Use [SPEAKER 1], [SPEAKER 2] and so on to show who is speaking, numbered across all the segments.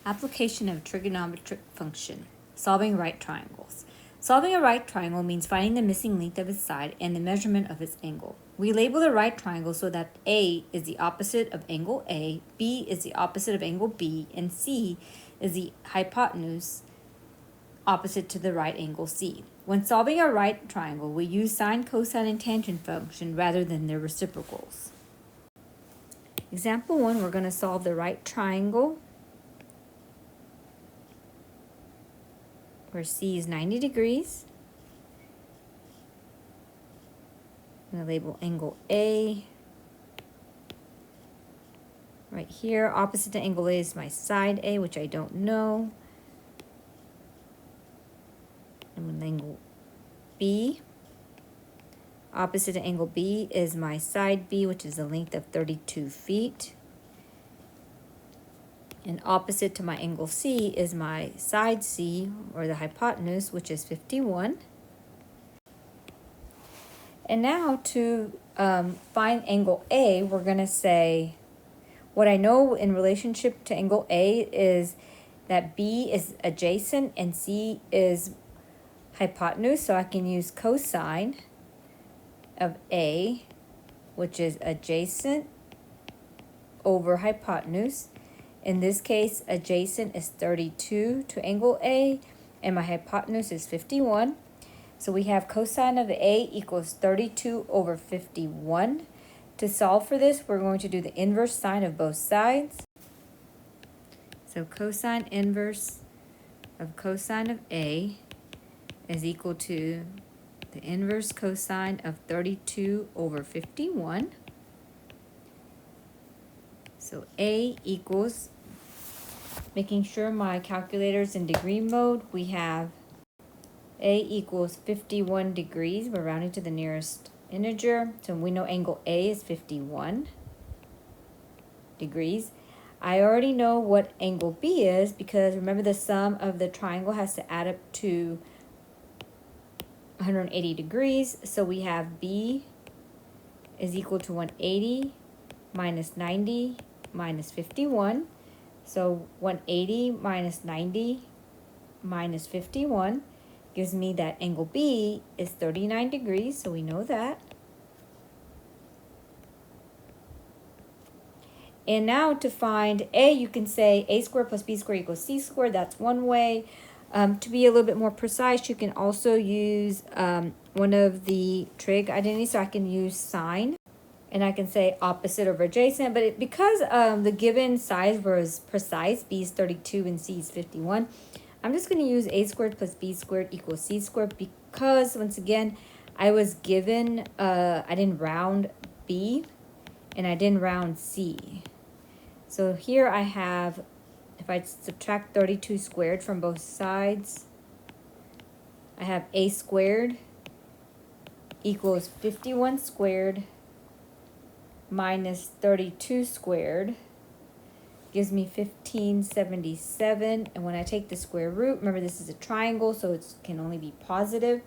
[SPEAKER 1] Application of trigonometric function. Solving right triangles. Solving a right triangle means finding the missing length of its side and the measurement of its angle. We label the right triangle so that A is the opposite of angle A, B is the opposite of angle B, and C is the hypotenuse opposite to the right angle C. When solving a right triangle, we use sine, cosine, and tangent function rather than their reciprocals. Example 1, we're going to solve the right triangle where C is 90 degrees. I'm going to label angle A. Right here, opposite to angle A is my side A, which I don't know. And with angle B, opposite to angle B is my side B, which is a length of 32 feet. And opposite to my angle C is my side C, or the hypotenuse, which is 51. And now to find angle A, we're going to say, what I know in relationship to angle A is that B is adjacent and C is hypotenuse, so I can use cosine of A, which is adjacent over hypotenuse. In this case, adjacent is 32 to angle A, and my hypotenuse is 51. So we have cosine of A equals 32 over 51. To solve for this, we're going to do the inverse sine of both sides. So cosine inverse of cosine of A is equal to the inverse cosine of 32 over 51. So A equals, making sure my calculator's in degree mode, we have A equals 51 degrees. We're rounding to the nearest integer. So we know angle A is 51 degrees. I already know what angle B is because remember the sum of the triangle has to add up to 180 degrees. So we have B is equal to 180 minus 90 minus 51. So 180 minus 90 minus 51 gives me that angle B is 39 degrees, so we know that. And now to find A, you can say A squared plus B squared equals C squared. That's one way. To be a little bit more precise, you can also use one of the trig identities. So I can use sine, and I can say opposite over adjacent. But because the given size was precise, B is 32 and C is 51, I'm just going to use A squared plus B squared equals C squared because, once again, I was given, I didn't round B and I didn't round C. So here I have, if I subtract 32 squared from both sides, I have A squared equals 51 squared minus 32 squared gives me 1577. And when I take the square root, remember this is a triangle, so it can only be positive.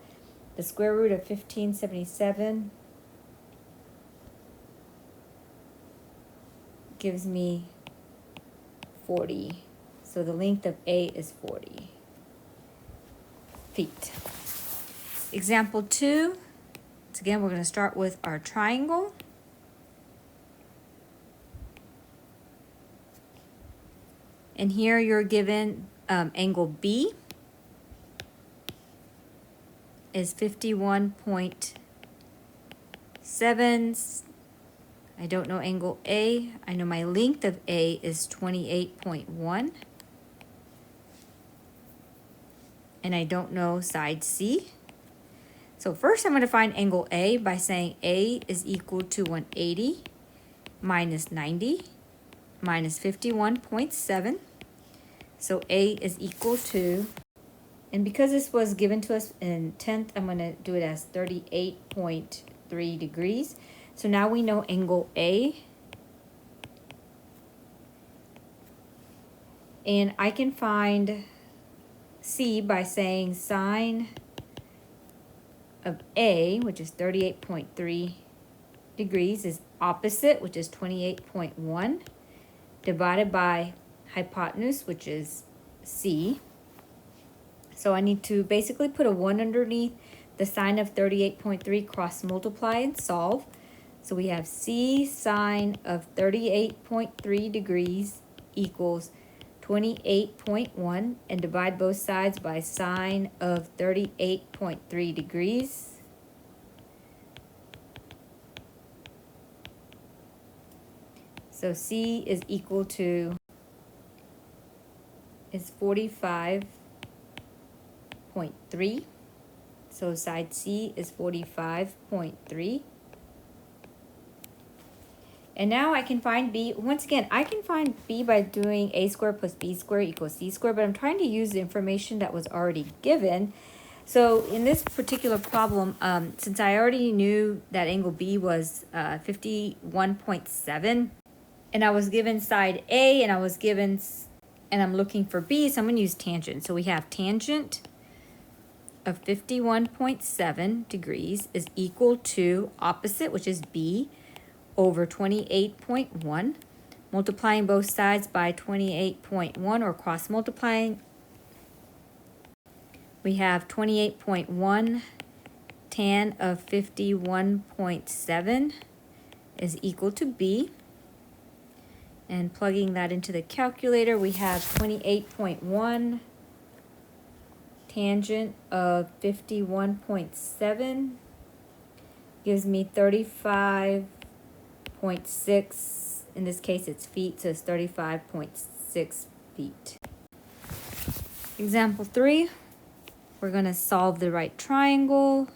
[SPEAKER 1] The square root of 1577 gives me 40. So the length of A is 40 feet. Example 2. So again, we're going to start with our triangle. And here you're given angle B is 51.7. I don't know angle A. I know my length of A is 28.1. And I don't know side C. So first I'm going to find angle A by saying A is equal to 180 minus 90 minus 51.7. So A is equal to, and because this was given to us in 10th, I'm going to do it as 38.3 degrees. So now we know angle A. And I can find C by saying sine of A, which is 38.3 degrees, is opposite, which is 28.1, divided by hypotenuse, which is C. So I need to basically put a 1 underneath the sine of 38.3, cross multiply and solve. So we have C sine of 38.3 degrees equals 28.1, and divide both sides by sine of 38.3 degrees. So C is equal to, is 45.3. So side C is 45.3. And now I can find B. Once again, I can find B by doing A squared plus B squared equals C squared, but I'm trying to use the information that was already given. So in this particular problem, since I already knew that angle B was 51.7, and I was given side A, and I was given, and I'm looking for B, so I'm going to use tangent. So we have tangent of 51.7 degrees is equal to opposite, which is B, over 28.1. Multiplying both sides by 28.1 or cross multiplying, we have 28.1 tan of 51.7 is equal to B. And plugging that into the calculator, we have 28.1 tangent of 51.7 gives me 35.6. In this case, it's feet, so it's 35.6 feet. Example 3, we're going to solve the right triangle.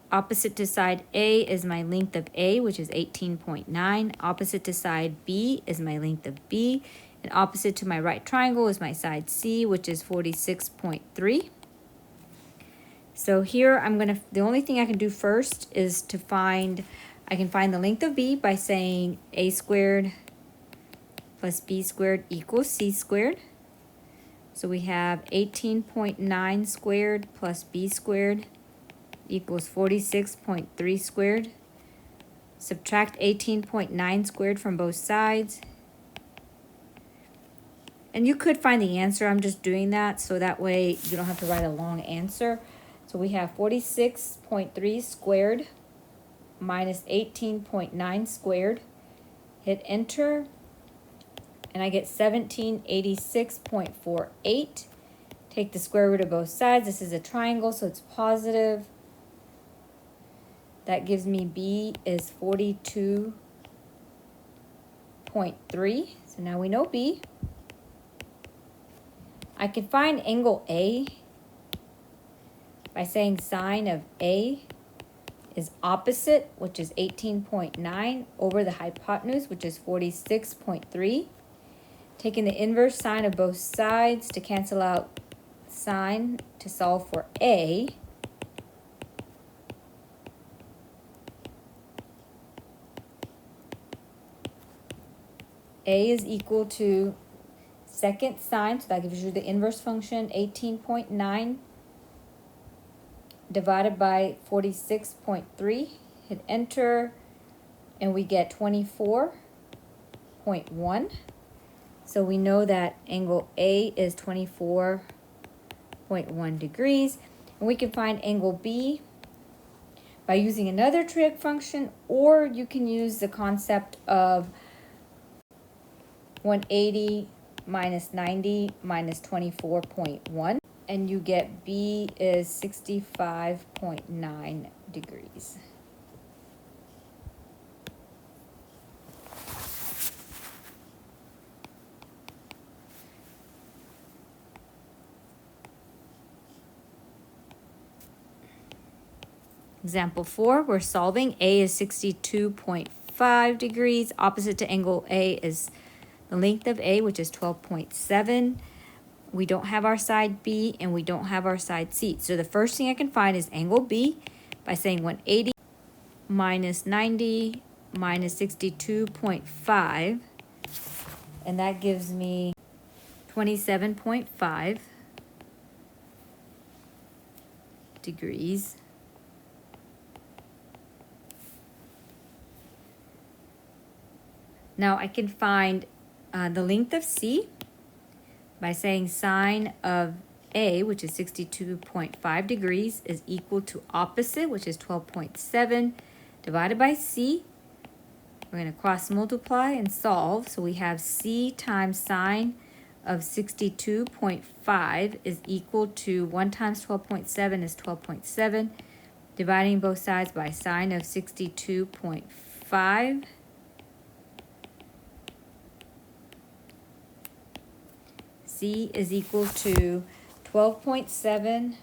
[SPEAKER 1] Opposite to side A is my length of A, which is 18.9. Opposite to side B is my length of B. And opposite to my right triangle is my side C, which is 46.3. So here the only thing I can do first is to find, I can find the length of B by saying A squared plus B squared equals C squared. So we have 18.9 squared plus B squared equals 46.3 squared. Subtract 18.9 squared from both sides. And you could find the answer. I'm just doing that so that way you don't have to write a long answer. So we have 46.3 squared minus 18.9 squared. Hit enter. And I get 1786.48. Take the square root of both sides. This is a triangle, so it's positive. That gives me B is 42.3. So now we know B. I can find angle A by saying sine of A is opposite, which is 18.9, over the hypotenuse, which is 46.3. Taking the inverse sine of both sides to cancel out sine to solve for A. A is equal to second sine, so that gives you the inverse function, 18.9 divided by 46.3. Hit enter, and we get 24.1. So we know that angle A is 24.1 degrees. And we can find angle B by using another trig function, or you can use the concept of 180 minus 90 minus 24.1. And you get B is 65.9 degrees. Example 4, we're solving. A is 62.5 degrees. Opposite to angle A is the length of A, which is 12.7. We don't have our side B, and we don't have our side C. So the first thing I can find is angle B by saying 180 minus 90 minus 62.5. And that gives me 27.5 degrees. Now I can find the length of C by saying sine of A, which is 62.5 degrees, is equal to opposite, which is 12.7, divided by C. We're going to cross multiply and solve. So we have C times sine of 62.5 is equal to 1 times 12.7 is 12.7. Dividing both sides by sine of 62.5. C is equal to 12.7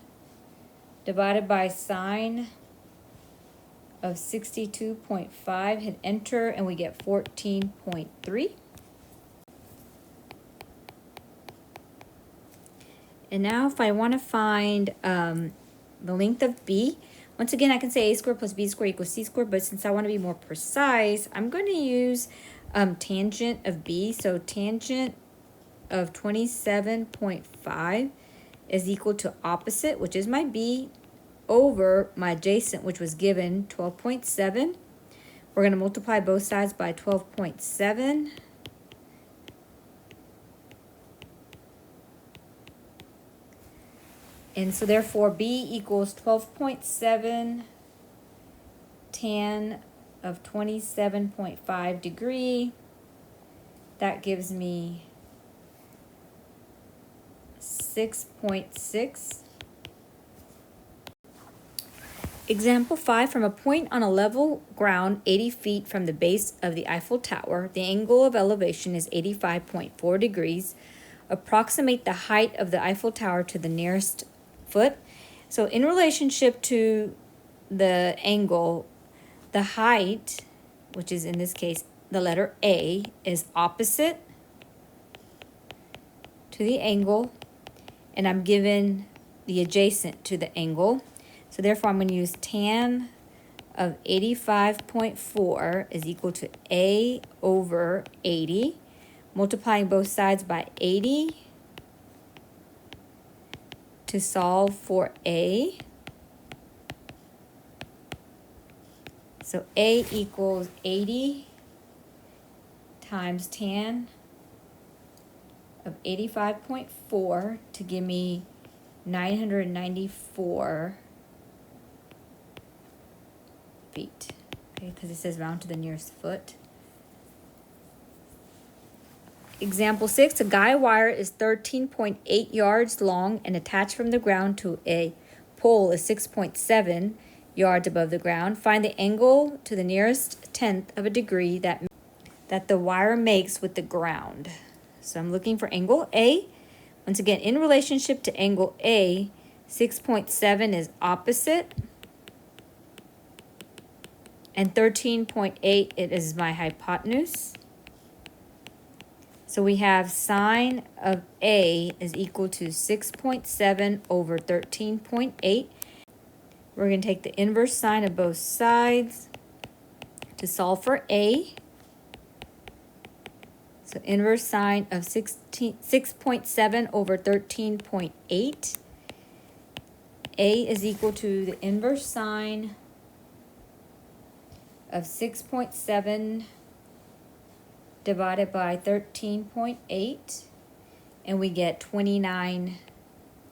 [SPEAKER 1] divided by sine of 62.5. Hit enter and we get 14.3. And now if I want to find the length of B, once again I can say a squared plus b squared equals c squared, but since I want to be more precise, I'm going to use tangent of B. So tangent of 27.5 is equal to opposite, which is my B, over my adjacent, which was given 12.7. We're going to multiply both sides by 12.7. And so therefore B equals 12.7 tan of 27.5 degree. That gives me 6.6. Example 5, from a point on a level ground 80 feet from the base of the Eiffel Tower, the angle of elevation is 85.4 degrees. Approximate the height of the Eiffel Tower to the nearest foot. So in relationship to the angle, the height, which is in this case the letter A, is opposite to the angle, and I'm given the adjacent to the angle. So therefore I'm going to use tan of 85.4 is equal to A over 80, multiplying both sides by 80 to solve for A. So A equals 80 times tan of 85.4 to give me 994 feet. Okay, because it says round to the nearest foot. Example 6, a guy wire is 13.8 yards long and attached from the ground to a pole is 6.7 yards above the ground. Find the angle to the nearest tenth of a degree that the wire makes with the ground. So I'm looking for angle A. Once again, in relationship to angle A, 6.7 is opposite, and 13.8 it is my hypotenuse. So we have sine of A is equal to 6.7 over 13.8. We're going to take the inverse sine of both sides to solve for A. So inverse sine of 6.7 over 13.8. A is equal to the inverse sine of 6.7 divided by 13.8, and we get 29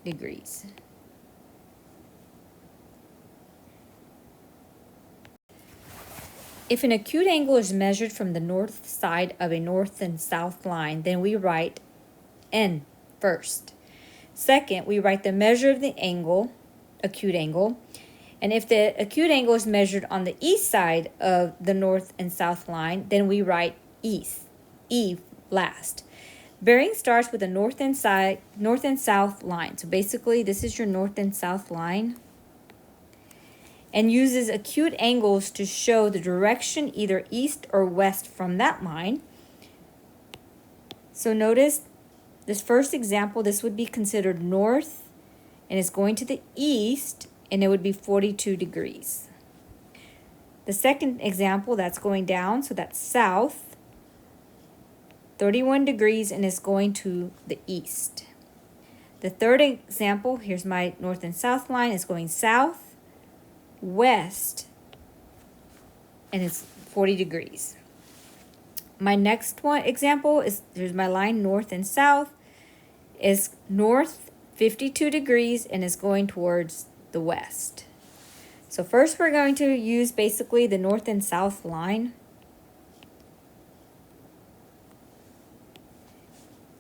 [SPEAKER 1] degrees. If an acute angle is measured from the north side of a north and south line, then we write N first. Second, we write the measure of the angle, acute angle. And if the acute angle is measured on the east side of the north and south line, then we write east, E last. Bearing starts with a north and south line. So basically, this is your north and south line, and uses acute angles to show the direction either east or west from that line. So notice this first example, this would be considered north, and it's going to the east, and it would be 42 degrees. The second example, that's going down, so that's south, 31 degrees, and it's going to the east. The third example, here's my north and south line, it's going south, west, and it's 40 degrees. my next one example is, there's my line north and south, is north 52 degrees and is going towards the west. So first we're going to use basically the north and south line.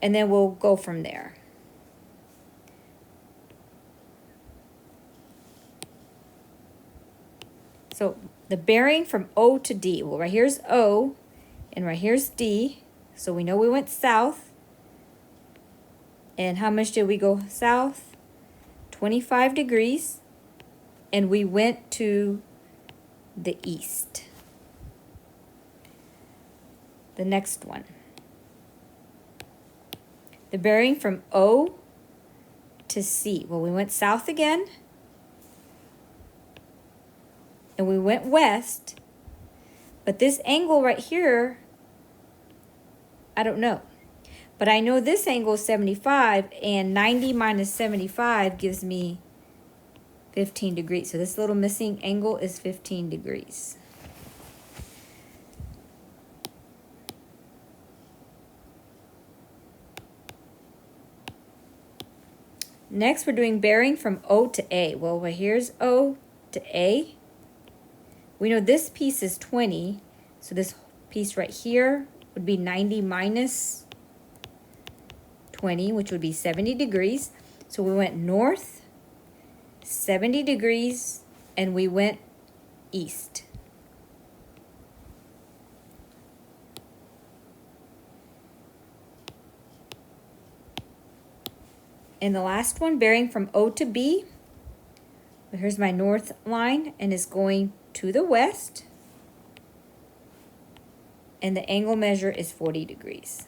[SPEAKER 1] And then we'll go from there. So the bearing from O to D. Well, right here's O and right here's D. So we know we went south. And how much did we go south? 25 degrees. And we went to the east. The next one. The bearing from O to C. Well, we went south again. And we went west. But this angle right here, I don't know. But I know this angle is 75, and 90 minus 75 gives me 15 degrees. So this little missing angle is 15 degrees. Next, we're doing bearing from O to A. Well, here's O to A. We know this piece is 20, so this piece right here would be 90 minus 20, which would be 70 degrees. So we went north 70 degrees and we went east. And the last one, bearing from O to B. Here's my north line and it's going to the west. And the angle measure is 40 degrees.